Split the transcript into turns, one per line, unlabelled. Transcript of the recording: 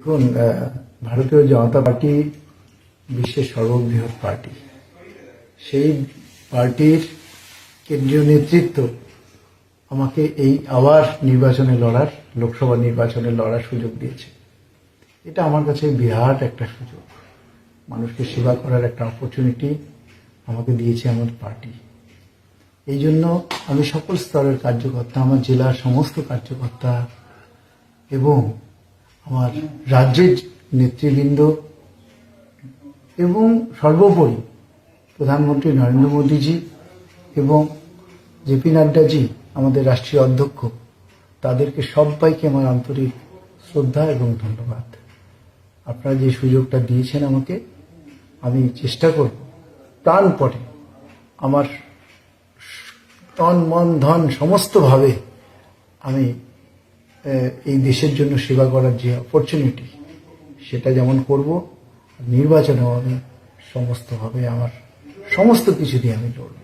দেখুন, ভারতীয় জনতা পার্টি বিশ্বের সর্ববৃহৎ পার্টি। সেই পার্টির কেন্দ্রীয় নেতৃত্ব আমাকে এই আবার লোকসভা নির্বাচনে লড়ার সুযোগ দিয়েছে। এটা আমার কাছে বিরাট একটা সুযোগ, মানুষকে সেবা করার একটা অপরচুনিটি আমাকে দিয়েছে আমার পার্টি। এই জন্য আমি সকল স্তরের কার্যকর্তা, আমার জেলার সমস্ত কার্যকর্তা এবং আমার রাজ্যের নেতৃবৃন্দ এবং সর্বোপরি প্রধানমন্ত্রী নরেন্দ্র মোদীজি এবং জেপি নাড্ডাজি, আমাদের রাষ্ট্রীয় অধ্যক্ষ, তাদেরকে সবাইকে আমার আন্তরিক শ্রদ্ধা এবং ধন্যবাদ। আপনারা যে সুযোগটা দিয়েছেন আমাকে, আমি চেষ্টা করব প্রাণপণে আমার তন মন ধন সমস্তভাবে আমি এই দেশের জন্য সেবা করার যে অপরচুনিটি, সেটা যেমন করব, নির্বাচনেও আমি সমস্তভাবে আমার সমস্ত কিছু দিয়ে আমি লড়ব।